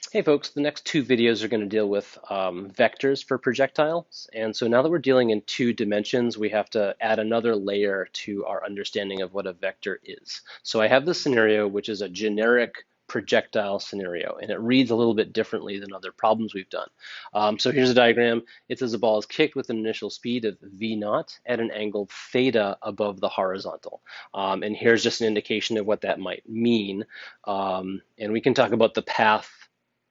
Hey folks, the next two videos are going to deal with vectors for projectiles. And so now that we're dealing in two dimensions, we have to add another layer to our understanding of what a vector is. So I have this scenario, which is a generic projectile scenario, and it reads a little bit differently than other problems we've done. So here's a diagram. It says a ball is kicked with an initial speed of v naught at an angle theta above the horizontal. And here's just an indication of what that might mean. And we can talk about the path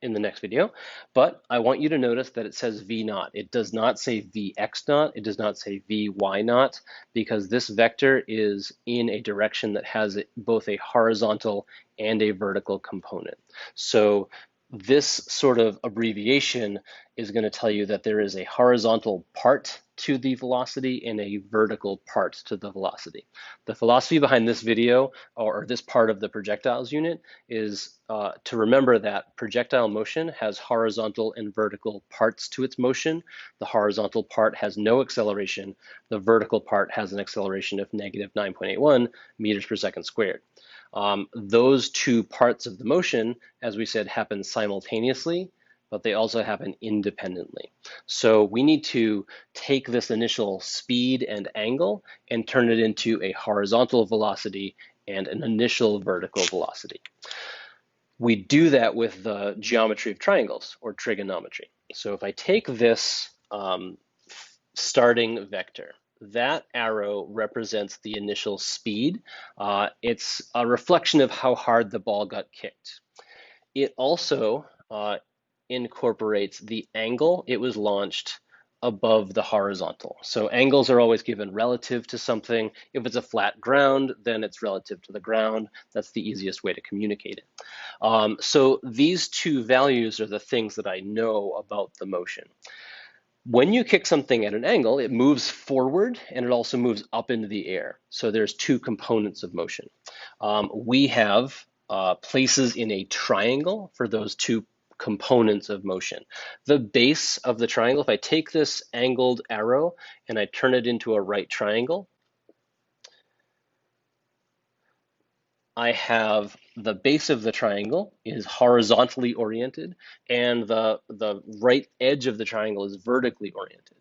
in the next video, but I want you to notice that it says v naught. It does not say vx naught. It does not say vy naught, because this vector is in a direction that has both a horizontal and a vertical component. So this sort of abbreviation is going to tell you that there is a horizontal part to the velocity and a vertical part to the velocity. The philosophy behind this video, or this part of the projectiles unit, is to remember that projectile motion has horizontal and vertical parts to its motion. The horizontal part has no acceleration. The vertical part has an acceleration of negative 9.81 meters per second squared. Those two parts of the motion, as we said, happen simultaneously, but they also happen independently. So we need to take this initial speed and angle and turn it into a horizontal velocity and an initial vertical velocity. We do that with the geometry of triangles, or trigonometry. So if I take this starting vector, that arrow represents the initial speed. It's a reflection of how hard the ball got kicked. It also incorporates the angle it was launched above the horizontal. So angles are always given relative to something. If it's a flat ground, then it's relative to the ground. That's the easiest way to communicate it. So these two values are the things that I know about the motion. When you kick something at an angle, it moves forward and it also moves up into the air. So there's two components of motion. We have places in a triangle for those two components of motion. The base of the triangle, if I take this angled arrow and I turn it into a right triangle, I have the base of the triangle is horizontally oriented and the right edge of the triangle is vertically oriented.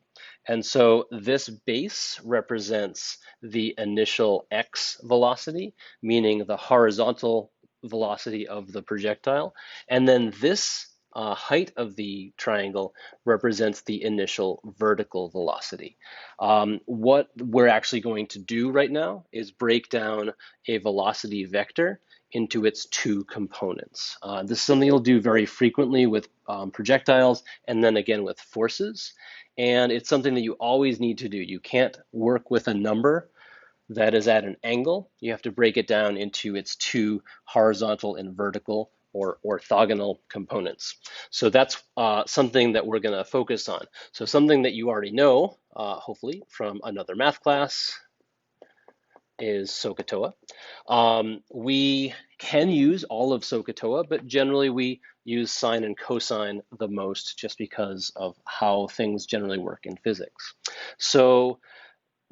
And so this base represents the initial x velocity, meaning the horizontal velocity of the projectile. And then this height of the triangle represents the initial vertical velocity. What we're actually going to do right now is break down a velocity vector into its two components. This is something you'll do very frequently with projectiles and then again with forces. And it's something that you always need to do. You can't work with a number that is at an angle. You have to break it down into its two horizontal and vertical or orthogonal components. So that's something that we're going to focus on. So something that you already know, hopefully, from another math class is SOHCAHTOA. We can use all of SOHCAHTOA, but generally we use sine and cosine the most just because of how things generally work in physics. So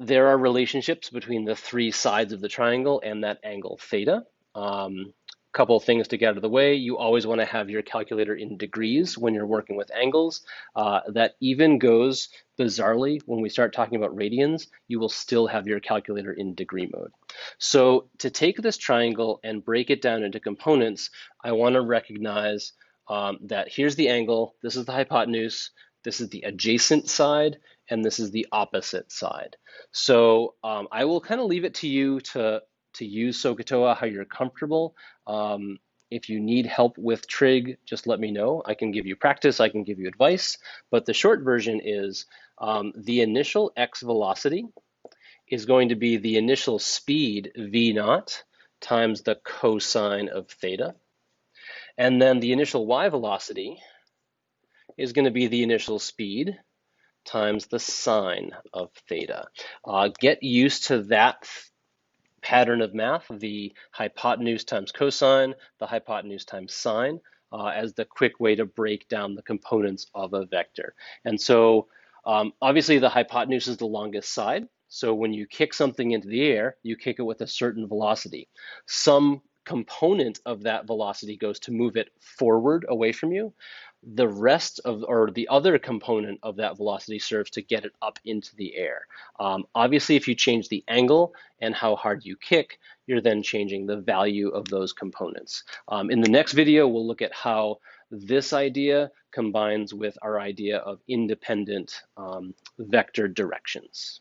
there are relationships between the three sides of the triangle and that angle theta. Couple of things to get out of the way. You always want to have your calculator in degrees when you're working with angles. That even goes bizarrely when we start talking about radians, you will still have your calculator in degree mode. So to take this triangle and break it down into components, I want to recognize that here's the angle, this is the hypotenuse, this is the adjacent side, and this is the opposite side. So I will kind of leave it to you to use SOHCAHTOA how you're comfortable. If you need help with trig, just let me know. I can give you practice, I can give you advice, but the short version is the initial x velocity is going to be the initial speed v naught times the cosine of theta. And then the initial y velocity is going to be the initial speed times the sine of theta. Get used to that pattern of math, the hypotenuse times cosine, the hypotenuse times sine, as the quick way to break down the components of a vector. And so obviously the hypotenuse is the longest side. So when you kick something into the air, you kick it with a certain velocity. Some component of that velocity goes to move it forward away from you, the rest of, or the other component of that velocity serves to get it up into the air. Obviously, if you change the angle and how hard you kick, you're then changing the value of those components. In the next video, we'll look at how this idea combines with our idea of independent vector directions.